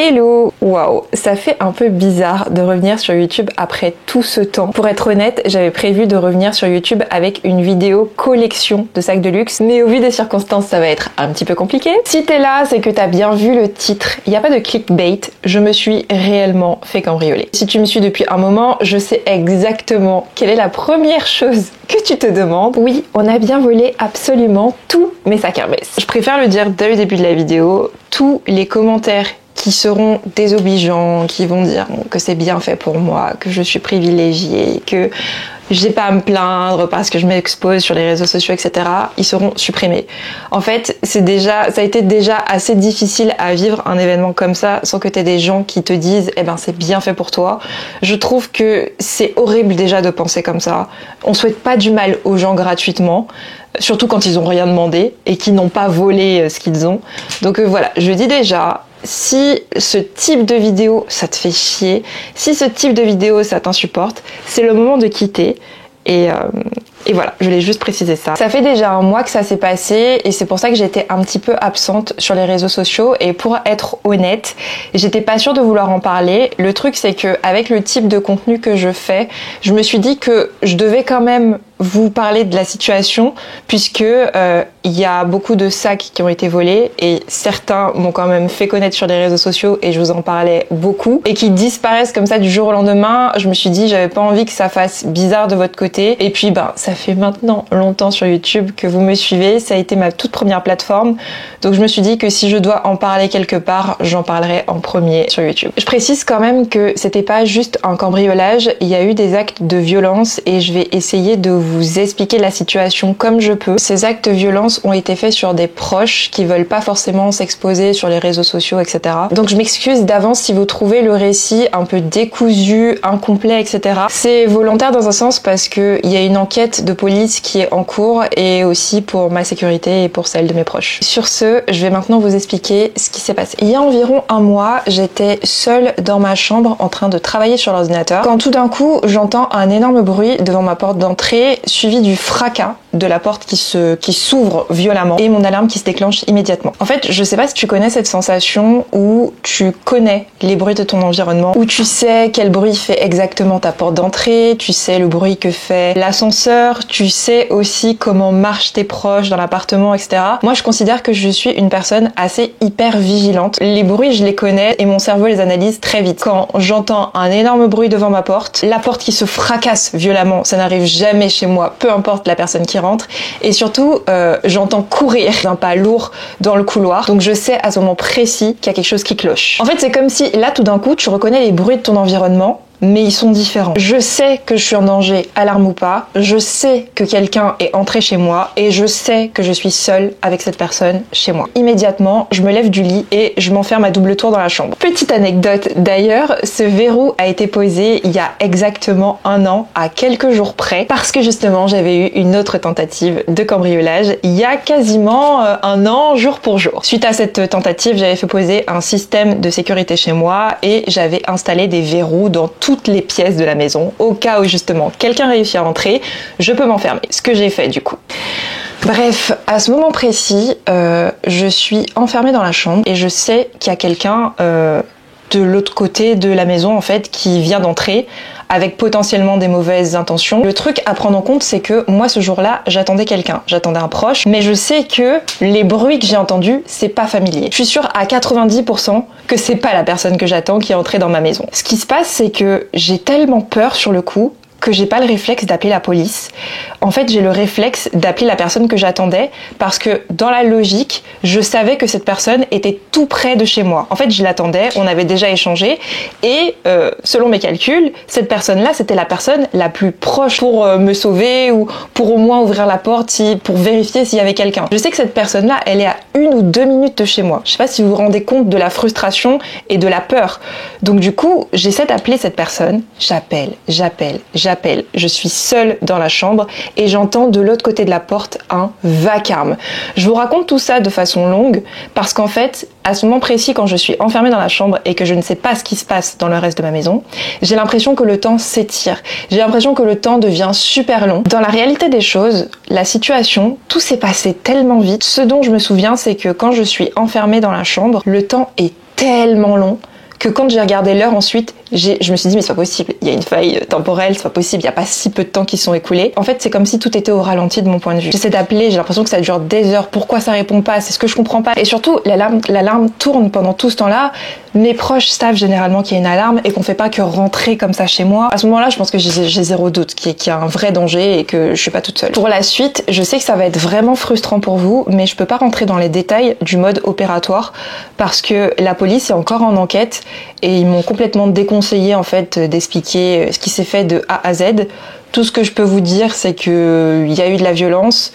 Hello! Waouh, ça fait un peu bizarre de revenir sur YouTube après tout ce temps. Pour être honnête, j'avais prévu de revenir sur YouTube avec une vidéo collection de sacs de luxe, mais au vu des circonstances, ça va être un petit peu compliqué. Si t'es là, c'est que t'as bien vu le titre. Il n'y a pas de clickbait, je me suis réellement fait cambrioler. Si tu me suis depuis un moment, je sais exactement quelle est la première chose que tu te demandes. Oui, on a bien volé absolument tous mes sacs Hermès. Je préfère le dire dès le début de la vidéo, tous les commentaires qui seront désobligeants, qui vont dire que c'est bien fait pour moi, que je suis privilégiée, que j'ai pas à me plaindre parce que je m'expose sur les réseaux sociaux, etc. Ils seront supprimés. En fait, ça a été déjà assez difficile à vivre un événement comme ça sans que t'aies des gens qui te disent eh ben c'est bien fait pour toi. Je trouve que c'est horrible déjà de penser comme ça. On souhaite pas du mal aux gens gratuitement, surtout quand ils ont rien demandé et qu'ils n'ont pas volé ce qu'ils ont. Donc voilà, je dis déjà, si ce type de vidéo ça te fait chier, si ce type de vidéo ça t'insupporte, c'est le moment de quitter. Et voilà, je voulais juste préciser ça. Ça fait déjà un mois que ça s'est passé et c'est pour ça que j'étais un petit peu absente sur les réseaux sociaux et pour être honnête, j'étais pas sûre de vouloir en parler. Le truc c'est que avec le type de contenu que je fais, je me suis dit que je devais quand même vous parler de la situation puisque il y a beaucoup de sacs qui ont été volés et certains m'ont quand même fait connaître sur les réseaux sociaux et je vous en parlais beaucoup et qui disparaissent comme ça du jour au lendemain. Je me suis dit j'avais pas envie que ça fasse bizarre de votre côté et puis ça fait maintenant longtemps sur YouTube que vous me suivez, ça a été ma toute première plateforme donc je me suis dit que si je dois en parler quelque part, j'en parlerai en premier sur YouTube. Je précise quand même que c'était pas juste un cambriolage, il y a eu des actes de violence et je vais essayer de vous expliquer la situation comme je peux. Ces actes de violence ont été faits sur des proches qui veulent pas forcément s'exposer sur les réseaux sociaux, etc. Donc je m'excuse d'avance si vous trouvez le récit un peu décousu, incomplet, etc. C'est volontaire dans un sens parce que il y a une enquête de police qui est en cours et aussi pour ma sécurité et pour celle de mes proches. Sur ce, je vais maintenant vous expliquer ce qui s'est passé. Il y a environ un mois, j'étais seule dans ma chambre en train de travailler sur l'ordinateur quand tout d'un coup, j'entends un énorme bruit devant ma porte d'entrée suivi du fracas de la porte qui s'ouvre violemment et mon alarme qui se déclenche immédiatement. En fait, je sais pas si tu connais cette sensation où tu connais les bruits de ton environnement, où tu sais quel bruit fait exactement ta porte d'entrée, tu sais le bruit que fait l'ascenseur, tu sais aussi comment marchent tes proches dans l'appartement, etc. Moi, je considère que je suis une personne assez hyper vigilante. Les bruits, je les connais et mon cerveau les analyse très vite. Quand j'entends un énorme bruit devant ma porte, la porte qui se fracasse violemment, ça n'arrive jamais chez moi, peu importe la personne qui rentre. Et surtout, j'entends courir d'un pas lourd dans le couloir. Donc je sais à ce moment précis qu'il y a quelque chose qui cloche. En fait, c'est comme si là, tout d'un coup, tu reconnais les bruits de ton environnement, mais ils sont différents. Je sais que je suis en danger, alarme ou pas. Je sais que quelqu'un est entré chez moi et je sais que je suis seule avec cette personne chez moi. Immédiatement, je me lève du lit et je m'enferme à double tour dans la chambre. Petite anecdote d'ailleurs, ce verrou a été posé il y a exactement un an, à quelques jours près, parce que justement, j'avais eu une autre tentative de cambriolage il y a quasiment un an, jour pour jour. Suite à cette tentative, j'avais fait poser un système de sécurité chez moi et j'avais installé des verrous dans toutes les pièces de la maison, au cas où justement quelqu'un réussit à rentrer, je peux m'enfermer. Ce que j'ai fait du coup. Bref, à ce moment précis, je suis enfermée dans la chambre et je sais qu'il y a quelqu'un de l'autre côté de la maison en fait qui vient d'entrer avec potentiellement des mauvaises intentions. Le truc à prendre en compte, c'est que moi ce jour-là, j'attendais quelqu'un, j'attendais un proche, mais je sais que les bruits que j'ai entendus, c'est pas familier. Je suis sûre à 90% que c'est pas la personne que j'attends qui est entrée dans ma maison. Ce qui se passe, c'est que j'ai tellement peur sur le coup que j'ai pas le réflexe d'appeler la police. En fait, j'ai le réflexe d'appeler la personne que j'attendais parce que dans la logique, je savais que cette personne était tout près de chez moi. En fait, je l'attendais, on avait déjà échangé et selon mes calculs, cette personne-là, c'était la personne la plus proche pour me sauver ou pour au moins ouvrir la porte pour vérifier s'il y avait quelqu'un. Je sais que cette personne-là, elle est à 1 ou 2 minutes de chez moi. Je sais pas si vous vous rendez compte de la frustration et de la peur. Donc du coup, j'essaie d'appeler cette personne, j'appelle, je suis seule dans la chambre et j'entends de l'autre côté de la porte un vacarme. Je vous raconte tout ça de façon longue parce qu'en fait, à ce moment précis, quand je suis enfermée dans la chambre et que je ne sais pas ce qui se passe dans le reste de ma maison, j'ai l'impression que le temps s'étire. J'ai l'impression que le temps devient super long. Dans la réalité des choses, la situation, tout s'est passé tellement vite. Ce dont je me souviens, c'est que quand je suis enfermée dans la chambre, le temps est tellement long que quand j'ai regardé l'heure ensuite, je me suis dit mais c'est pas possible, il y a une faille temporelle, c'est pas possible, il y a pas si peu de temps qui sont écoulés. En fait, c'est comme si tout était au ralenti de mon point de vue. J'essaie d'appeler, j'ai l'impression que ça dure des heures, pourquoi ça répond pas, c'est ce que je comprends pas. Et surtout, l'alarme tourne pendant tout ce temps-là. Mes proches savent généralement qu'il y a une alarme et qu'on fait pas que rentrer comme ça chez moi. À ce moment-là, je pense que j'ai zéro doute qu'il y a un vrai danger et que je suis pas toute seule. Pour la suite, je sais que ça va être vraiment frustrant pour vous, mais je peux pas rentrer dans les détails du mode opératoire parce que la police est encore en enquête et ils m'ont complètement déconseillé en fait d'expliquer ce qui s'est fait de A à Z. Tout ce que je peux vous dire, c'est que il y a eu de la violence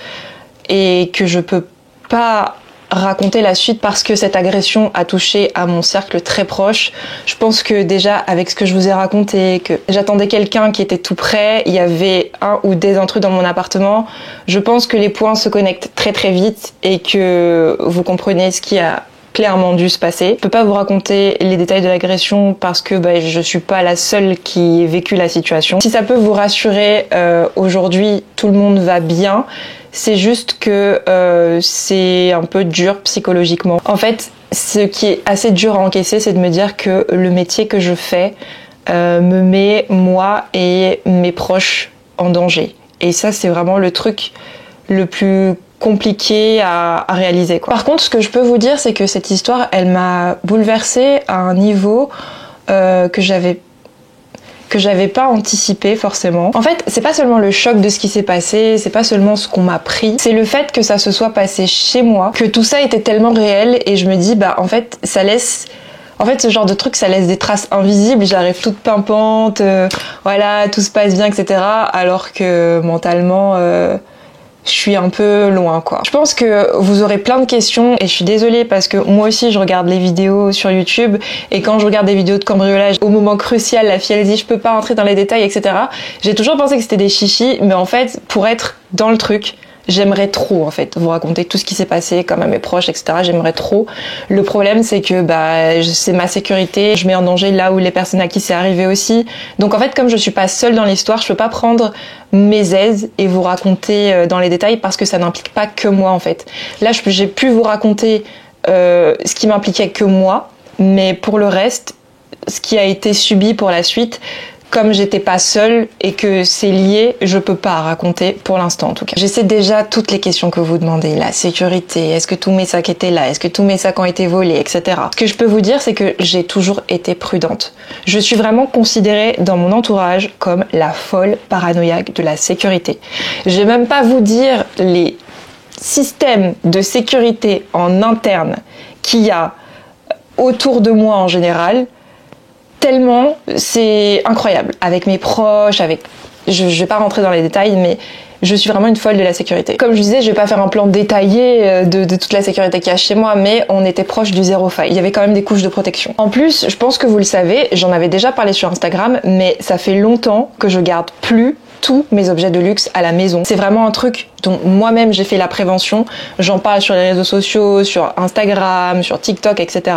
et que je peux pas raconter la suite parce que cette agression a touché à mon cercle très proche. Je pense que déjà avec ce que je vous ai raconté, que j'attendais quelqu'un qui était tout près, il y avait un ou des intrus dans mon appartement, je pense que les points se connectent très très vite et que vous comprenez ce qui a clairement dû se passer. Je peux pas vous raconter les détails de l'agression parce que je suis pas la seule qui ait vécu la situation. Si ça peut vous rassurer, aujourd'hui tout le monde va bien. C'est juste que c'est un peu dur psychologiquement. En fait, ce qui est assez dur à encaisser, c'est de me dire que le métier que je fais me met moi et mes proches en danger. Et ça, c'est vraiment le truc le plus compliqué à réaliser, quoi. Par contre, ce que je peux vous dire, c'est que cette histoire, elle m'a bouleversée à un niveau que j'avais pas anticipé forcément. En fait, c'est pas seulement le choc de ce qui s'est passé, c'est pas seulement ce qu'on m'a pris, c'est le fait que ça se soit passé chez moi, que tout ça était tellement réel et je me dis en fait, ça laisse... En fait, ce genre de truc, ça laisse des traces invisibles, j'arrive toute pimpante, voilà, tout se passe bien, etc. Alors que mentalement... je suis un peu loin, quoi. Je pense que vous aurez plein de questions et je suis désolée parce que moi aussi je regarde les vidéos sur YouTube et quand je regarde des vidéos de cambriolage, au moment crucial, la fille elle dit je peux pas rentrer dans les détails, etc. J'ai toujours pensé que c'était des chichis, mais en fait, pour être dans le truc, j'aimerais trop en fait vous raconter tout ce qui s'est passé, comme à mes proches, etc. J'aimerais trop. Le problème c'est que c'est ma sécurité, je mets en danger là où les personnes à qui c'est arrivé aussi. Donc en fait comme je suis pas seule dans l'histoire, je peux pas prendre mes aises et vous raconter dans les détails parce que ça n'implique pas que moi en fait. Là j'ai pu vous raconter ce qui m'impliquait que moi, mais pour le reste, ce qui a été subi pour la suite, comme j'étais pas seule et que c'est lié, je peux pas raconter pour l'instant en tout cas. J'essaie déjà toutes les questions que vous demandez. La sécurité, est-ce que tous mes sacs étaient là, est-ce que tous mes sacs ont été volés, etc. Ce que je peux vous dire, c'est que j'ai toujours été prudente. Je suis vraiment considérée dans mon entourage comme la folle paranoïaque de la sécurité. Je vais même pas vous dire les systèmes de sécurité en interne qu'il y a autour de moi en général. Tellement c'est incroyable. Avec mes proches, je vais pas rentrer dans les détails, mais je suis vraiment une folle de la sécurité. Comme je disais, je vais pas faire un plan détaillé de toute la sécurité qu'il y a chez moi, mais on était proche du zéro faille. Il y avait quand même des couches de protection. En plus, je pense que vous le savez, j'en avais déjà parlé sur Instagram, mais ça fait longtemps que je garde plus tous mes objets de luxe à la maison. C'est vraiment un truc dont moi-même j'ai fait la prévention. J'en parle sur les réseaux sociaux, sur Instagram, sur TikTok, etc.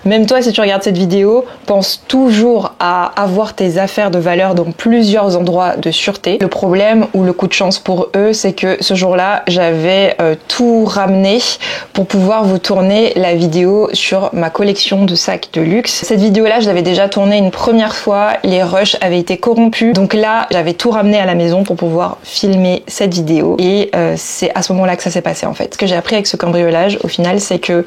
Même toi, si tu regardes cette vidéo, pense toujours à avoir tes affaires de valeur dans plusieurs endroits de sûreté. Le problème ou le coup de chance pour eux, c'est que ce jour-là, j'avais tout ramené pour pouvoir vous tourner la vidéo sur ma collection de sacs de luxe. Cette vidéo-là, je l'avais déjà tournée une première fois. Les rushs avaient été corrompus. Donc là, j'avais tout ramené à la maison pour pouvoir filmer cette vidéo. Et c'est à ce moment-là que ça s'est passé en fait. Ce que j'ai appris avec ce cambriolage, au final, c'est que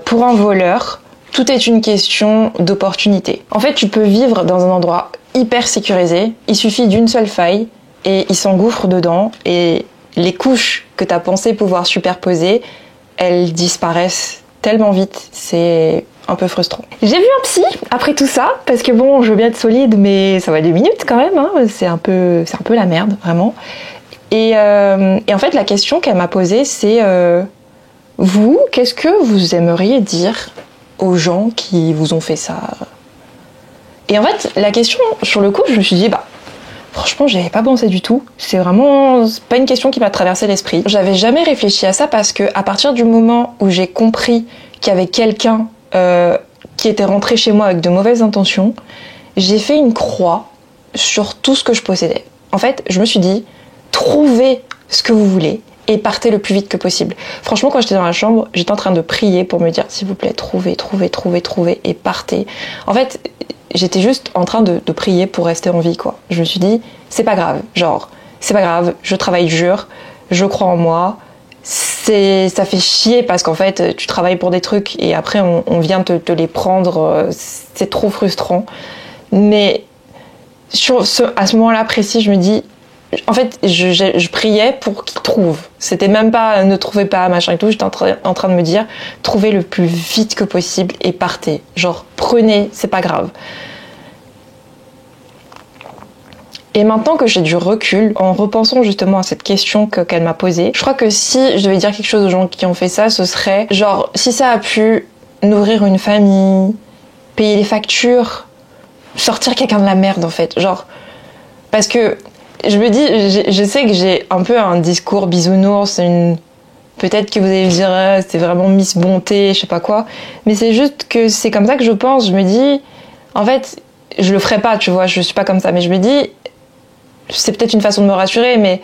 pour un voleur, tout est une question d'opportunité. En fait, tu peux vivre dans un endroit hyper sécurisé, il suffit d'une seule faille et il s'engouffre dedans et les couches que tu as pensé pouvoir superposer, elles disparaissent tellement vite, c'est un peu frustrant. J'ai vu un psy après tout ça, parce que bon, je veux bien être solide, mais ça va 2 minutes quand même, hein. C'est un peu la merde, vraiment. Et en fait, la question qu'elle m'a posée, c'est vous, qu'est-ce que vous aimeriez dire aux gens qui vous ont fait ça? Et en fait, la question, sur le coup, je me suis dit, franchement, j'y avais pas pensé du tout. C'est pas une question qui m'a traversé l'esprit. J'avais jamais réfléchi à ça parce que à partir du moment où j'ai compris qu'il y avait quelqu'un qui était rentré chez moi avec de mauvaises intentions, j'ai fait une croix sur tout ce que je possédais. En fait, je me suis dit, trouvez ce que vous voulez et partez le plus vite que possible. Franchement, quand j'étais dans la chambre, j'étais en train de prier pour me dire, s'il vous plaît, trouvez, et partez. En fait, j'étais juste en train de prier pour rester en vie, quoi. Je me suis dit, c'est pas grave, c'est pas grave, je travaille dur, je crois en moi. Ça fait chier parce qu'en fait, tu travailles pour des trucs et après, on vient te les prendre, c'est trop frustrant. Mais à ce moment-là précis, je me dis, en fait, je priais pour qu'ils trouvent. C'était même pas ne trouvez pas, machin et tout. J'étais en train de me dire, trouvez le plus vite que possible et partez. Prenez, c'est pas grave. Et maintenant que j'ai du recul, en repensant justement à cette question qu'elle m'a posée, je crois que si je devais dire quelque chose aux gens qui ont fait ça, ce serait si ça a pu nourrir une famille, payer les factures, sortir quelqu'un de la merde en fait. Parce que je me dis, je sais que j'ai un peu un discours bisounours, peut-être que vous allez me dire, c'est vraiment Miss Bonté, je sais pas quoi, mais c'est juste que c'est comme ça que je pense. Je me dis, en fait, je le ferai pas, tu vois, je suis pas comme ça, mais je me dis, c'est peut-être une façon de me rassurer, mais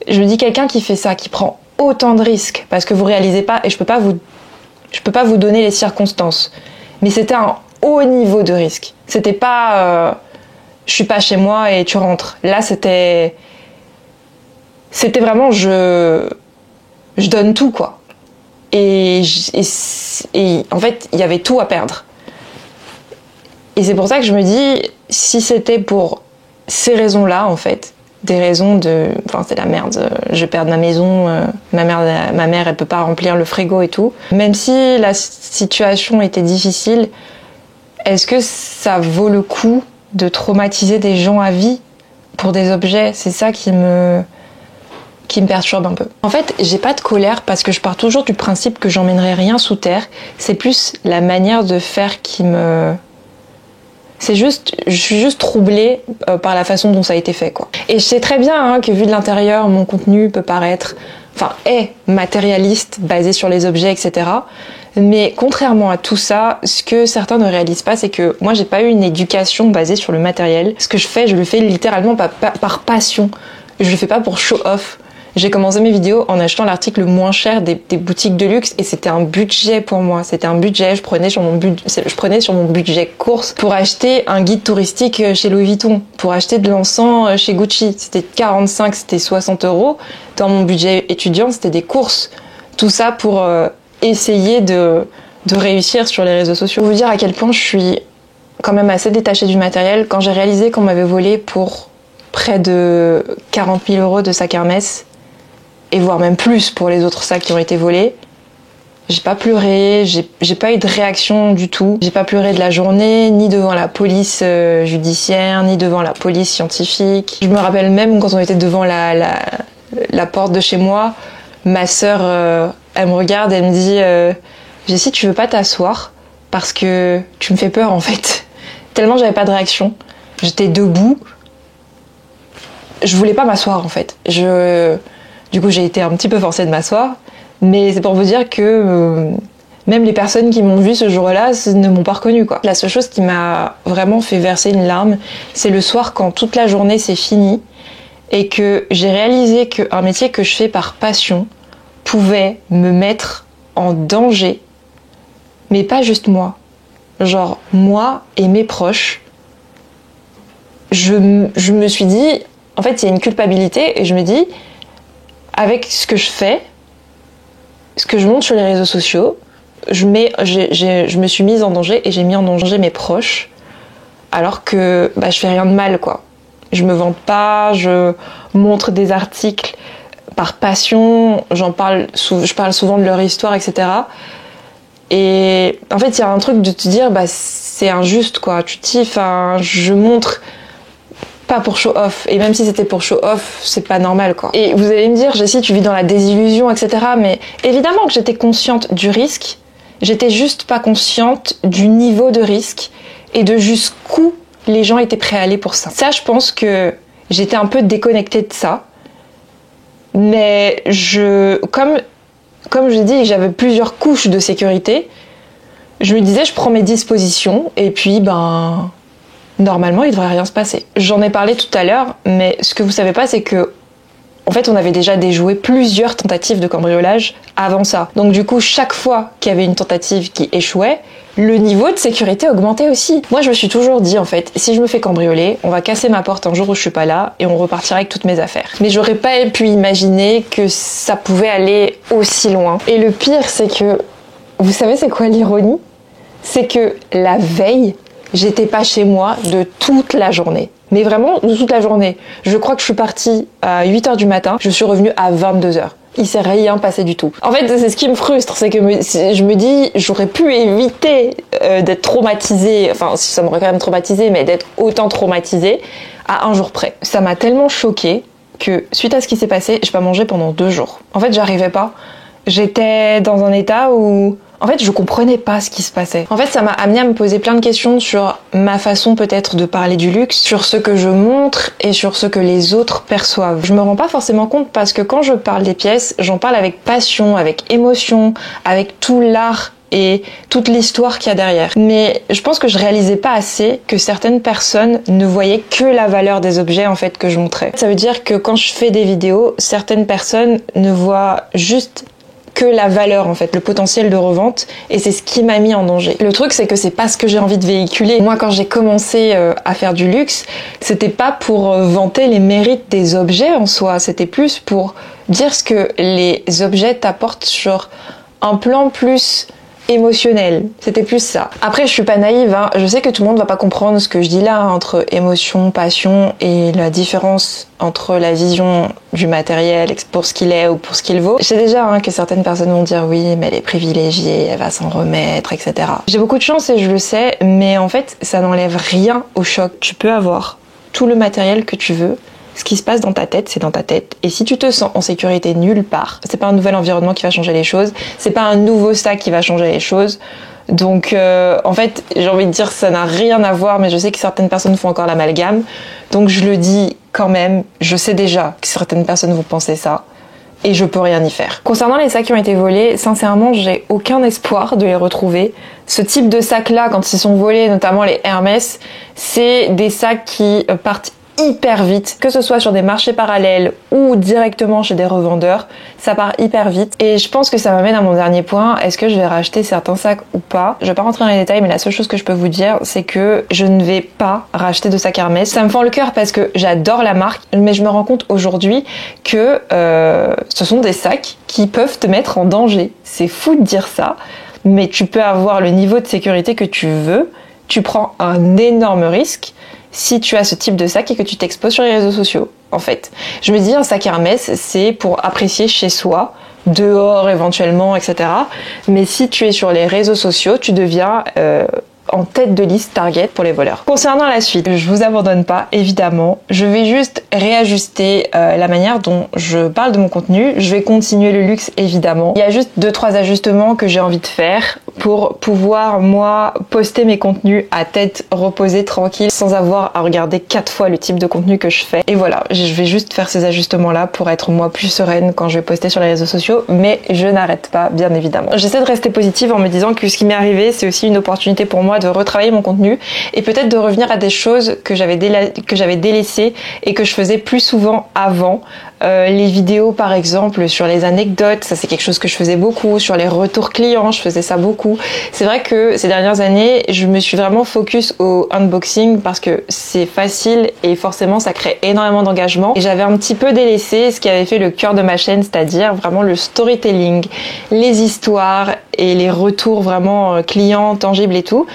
je me dis, quelqu'un qui fait ça, qui prend autant de risques, parce que vous réalisez pas, et je peux pas vous donner les circonstances, mais c'était un haut niveau de risque. C'était pas, je suis pas chez moi et tu rentres. Là, c'était vraiment, je donne tout, quoi. Et en fait, il y avait tout à perdre. Et c'est pour ça que je me dis, si c'était pour ces raisons-là, en fait, des raisons c'est la merde, je vais perdre ma maison, ma mère, elle peut pas remplir le frigo et tout. Même si la situation était difficile, est-ce que ça vaut le coup de traumatiser des gens à vie pour des objets? C'est ça qui me perturbe un peu. En fait, j'ai pas de colère parce que je pars toujours du principe que j'emmènerai rien sous terre. C'est plus la manière de faire qui me... je suis juste troublée par la façon dont ça a été fait, quoi. Et je sais très bien que vu de l'intérieur, mon contenu peut paraître, est matérialiste, basé sur les objets, etc. Mais contrairement à tout ça, ce que certains ne réalisent pas, c'est que moi, j'ai pas eu une éducation basée sur le matériel. Ce que je fais, je le fais littéralement par passion. Je le fais pas pour show off. J'ai commencé mes vidéos en achetant l'article le moins cher des boutiques de luxe et c'était un budget pour moi. C'était un budget, je prenais sur mon budget course pour acheter un guide touristique chez Louis Vuitton, pour acheter de l'encens chez Gucci. C'était 45, c'était 60 €. Dans mon budget étudiant, c'était des courses. Tout ça pour essayer de réussir sur les réseaux sociaux. Pour vous dire à quel point je suis quand même assez détachée du matériel, quand j'ai réalisé qu'on m'avait volé pour près de 40 000 € de sac Hermès, et voire même plus pour les autres sacs qui ont été volés, j'ai pas pleuré, j'ai pas eu de réaction du tout. J'ai pas pleuré de la journée, ni devant la police judiciaire, ni devant la police scientifique. Je me rappelle même quand on était devant la porte de chez moi, ma sœur, elle me regarde, elle me dit Jessie, tu veux pas t'asseoir parce que tu me fais peur en fait. Tellement j'avais pas de réaction. J'étais debout. Je voulais pas m'asseoir en fait. Du coup, j'ai été un petit peu forcée de m'asseoir, mais c'est pour vous dire que même les personnes qui m'ont vue ce jour-là ne m'ont pas reconnue, quoi. La seule chose qui m'a vraiment fait verser une larme, c'est le soir quand toute la journée c'est fini et que j'ai réalisé qu'un métier que je fais par passion pouvait me mettre en danger, mais pas juste moi. Moi et mes proches. Je me suis dit, en fait, il y a une culpabilité et je me dis, avec ce que je fais, ce que je montre sur les réseaux sociaux, je me suis mise en danger et j'ai mis en danger mes proches, alors que je fais rien de mal, quoi. Je me vante pas, je montre des articles par passion, je parle souvent de leur histoire, etc. Et en fait, il y a un truc de te dire, c'est injuste, quoi. Je montre pas pour show off, et même si c'était pour show off, c'est pas normal, quoi. Et vous allez me dire, Jessie, tu vis dans la désillusion, etc. Mais évidemment que j'étais consciente du risque, j'étais juste pas consciente du niveau de risque et de jusqu'où les gens étaient prêts à aller pour ça. Ça, je pense que j'étais un peu déconnectée de ça, mais comme je dis, j'avais plusieurs couches de sécurité, je me disais, je prends mes dispositions, et puis normalement, il devrait rien se passer. J'en ai parlé tout à l'heure, mais ce que vous savez pas, c'est que en fait, on avait déjà déjoué plusieurs tentatives de cambriolage avant ça. Donc du coup, chaque fois qu'il y avait une tentative qui échouait, le niveau de sécurité augmentait aussi. Moi, je me suis toujours dit, en fait, si je me fais cambrioler, on va casser ma porte un jour où je suis pas là et on repartira avec toutes mes affaires. Mais j'aurais pas pu imaginer que ça pouvait aller aussi loin. Et le pire, c'est que, vous savez c'est quoi l'ironie? C'est que la veille, j'étais pas chez moi de toute la journée. Mais vraiment, de toute la journée. Je crois que je suis partie à 8h du matin, je suis revenue à 22h. Il s'est rien passé du tout. En fait, c'est ce qui me frustre, c'est que je me dis, j'aurais pu éviter d'être traumatisée, enfin, ça m'aurait quand même traumatisée, mais d'être autant traumatisée à un jour près. Ça m'a tellement choquée que, suite à ce qui s'est passé, j'ai pas mangé pendant 2 jours. En fait, j'arrivais pas. J'étais dans un état où... En fait, je comprenais pas ce qui se passait. En fait, ça m'a amené à me poser plein de questions sur ma façon peut-être de parler du luxe, sur ce que je montre et sur ce que les autres perçoivent. Je me rends pas forcément compte parce que quand je parle des pièces, j'en parle avec passion, avec émotion, avec tout l'art et toute l'histoire qu'il y a derrière. Mais je pense que je réalisais pas assez que certaines personnes ne voyaient que la valeur des objets en fait que je montrais. Ça veut dire que quand je fais des vidéos, certaines personnes ne voient juste que la valeur en fait, le potentiel de revente, et c'est ce qui m'a mis en danger. Le truc c'est que c'est pas ce que j'ai envie de véhiculer. Moi quand j'ai commencé à faire du luxe, c'était pas pour vanter les mérites des objets en soi, c'était plus pour dire ce que les objets t'apportent sur un plan plus émotionnel, c'était plus ça. Après je suis pas naïve, hein. Je sais que tout le monde va pas comprendre ce que je dis là hein, entre émotion, passion et la différence entre la vision du matériel pour ce qu'il est ou pour ce qu'il vaut. Je sais déjà hein, que certaines personnes vont dire oui mais elle est privilégiée, elle va s'en remettre, etc. J'ai beaucoup de chance et je le sais, mais en fait ça n'enlève rien au choc. Tu peux avoir tout le matériel que tu veux, ce qui se passe dans ta tête, c'est dans ta tête. Et si tu te sens en sécurité nulle part, c'est pas un nouvel environnement qui va changer les choses, c'est pas un nouveau sac qui va changer les choses. Donc en fait, j'ai envie de dire ça n'a rien à voir, mais je sais que certaines personnes font encore l'amalgame. Donc je le dis quand même, je sais déjà que certaines personnes vont penser ça. Et je peux rien y faire. Concernant les sacs qui ont été volés, sincèrement, j'ai aucun espoir de les retrouver. Ce type de sacs-là, quand ils sont volés, notamment les Hermès, c'est des sacs qui partent hyper vite, que ce soit sur des marchés parallèles ou directement chez des revendeurs, ça part hyper vite. Et je pense que ça m'amène à mon dernier point, est-ce que je vais racheter certains sacs ou pas? Je vais pas rentrer dans les détails, mais la seule chose que je peux vous dire, c'est que je ne vais pas racheter de sacs Hermès. Ça me fend le cœur parce que j'adore la marque, mais je me rends compte aujourd'hui que ce sont des sacs qui peuvent te mettre en danger. C'est fou de dire ça, mais tu peux avoir le niveau de sécurité que tu veux, tu prends un énorme risque si tu as ce type de sac et que tu t'exposes sur les réseaux sociaux, en fait. Je me dis, un sac Hermès, c'est pour apprécier chez soi, dehors éventuellement, etc. Mais si tu es sur les réseaux sociaux, tu deviens en tête de liste target pour les voleurs. Concernant la suite, je vous abandonne pas, évidemment. Je vais juste réajuster la manière dont je parle de mon contenu. Je vais continuer le luxe, évidemment. Il y a juste 2-3 ajustements que j'ai envie de faire pour pouvoir, moi, poster mes contenus à tête reposée, tranquille, sans avoir à regarder 4 fois le type de contenu que je fais. Et voilà, je vais juste faire ces ajustements-là pour être, moi, plus sereine quand je vais poster sur les réseaux sociaux, mais je n'arrête pas, bien évidemment. J'essaie de rester positive en me disant que ce qui m'est arrivé, c'est aussi une opportunité pour moi de retravailler mon contenu et peut-être de revenir à des choses que j'avais délaissées et que je faisais plus souvent avant. Les vidéos par exemple sur les anecdotes, ça c'est quelque chose que je faisais beaucoup, sur les retours clients, je faisais ça beaucoup. C'est vrai que ces dernières années, je me suis vraiment focus au unboxing parce que c'est facile et forcément ça crée énormément d'engagement. Et j'avais un petit peu délaissé ce qui avait fait le cœur de ma chaîne, c'est-à-dire vraiment le storytelling, les histoires et les retours vraiment clients, tangibles et tout.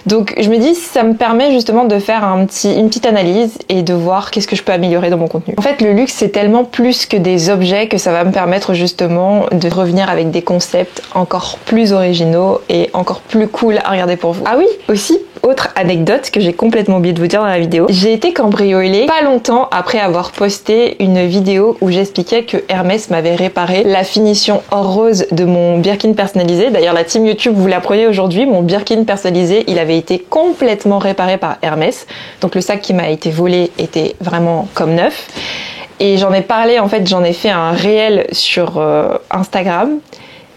Donc je me dis, ça me permet justement de faire une petite analyse et de voir qu'est-ce que je peux améliorer dans mon contenu. En fait, le luxe, c'est tellement plus que des objets que ça va me permettre justement de revenir avec des concepts encore plus originaux et encore plus cool à regarder pour vous. Ah oui, aussi, autre anecdote que j'ai complètement oublié de vous dire dans la vidéo, j'ai été cambriolée pas longtemps après avoir posté une vidéo où j'expliquais que Hermès m'avait réparé la finition or rose de mon Birkin personnalisé. D'ailleurs, la team YouTube, vous l'apprenez aujourd'hui, mon Birkin personnalisé, il avait été complètement réparé par Hermès. Donc le sac qui m'a été volé était vraiment comme neuf. Et j'en ai parlé, en fait, j'en ai fait un réel sur Instagram.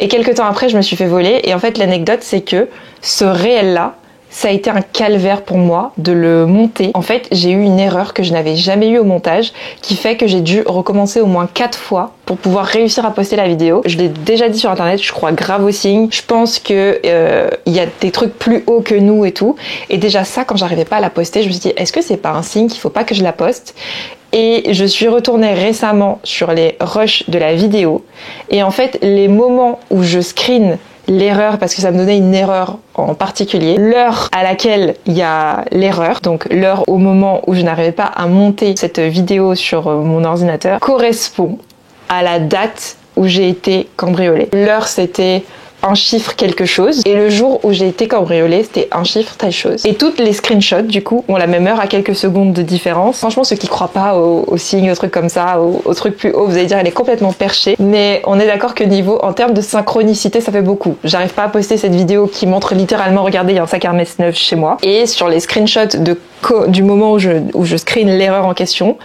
Et quelques temps après, je me suis fait voler. Et en fait, l'anecdote, c'est que ce réel-là, ça a été un calvaire pour moi de le monter. En fait, j'ai eu une erreur que je n'avais jamais eue au montage, qui fait que j'ai dû recommencer au moins 4 fois pour pouvoir réussir à poster la vidéo. Je l'ai déjà dit sur internet, je crois grave au signe. Je pense que y a des trucs plus hauts que nous et tout. Et déjà ça, quand j'arrivais pas à la poster, je me suis dit, est-ce que c'est pas un signe qu'il faut pas que je la poste? Et je suis retournée récemment sur les rushs de la vidéo. Et en fait, les moments où je screen l'erreur, parce que ça me donnait une erreur en particulier, l'heure à laquelle il y a l'erreur, donc l'heure au moment où je n'arrivais pas à monter cette vidéo sur mon ordinateur, correspond à la date où j'ai été cambriolée. L'heure, c'était un chiffre quelque chose, et le jour où j'ai été cambriolée, c'était un chiffre telle chose. Et toutes les screenshots du coup ont la même heure à quelques secondes de différence. Franchement, ceux qui croient pas aux signes, aux trucs comme ça, aux trucs plus hauts, vous allez dire elle est complètement perchée, mais on est d'accord que niveau en termes de synchronicité, ça fait beaucoup. J'arrive pas à poster cette vidéo qui montre littéralement, regardez, il y a un sac Hermès neuf chez moi, et sur les screenshots du moment où je screen l'erreur en question,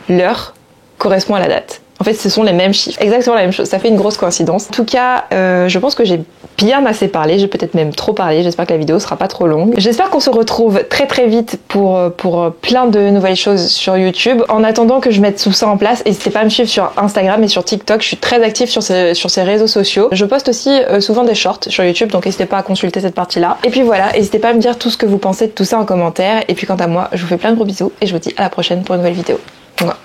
l'heure correspond à la date. En fait, ce sont les mêmes chiffres, exactement la même chose, ça fait une grosse coïncidence. En tout cas, je pense que j'ai bien assez parlé, j'ai peut-être même trop parlé, j'espère que la vidéo sera pas trop longue. J'espère qu'on se retrouve très très vite pour plein de nouvelles choses sur YouTube. En attendant que je mette tout ça en place, n'hésitez pas à me suivre sur Instagram et sur TikTok, je suis très active sur ces réseaux sociaux. Je poste aussi souvent des shorts sur YouTube, donc n'hésitez pas à consulter cette partie-là. Et puis voilà, n'hésitez pas à me dire tout ce que vous pensez de tout ça en commentaire. Et puis quant à moi, je vous fais plein de gros bisous et je vous dis à la prochaine pour une nouvelle vidéo. Au revoir.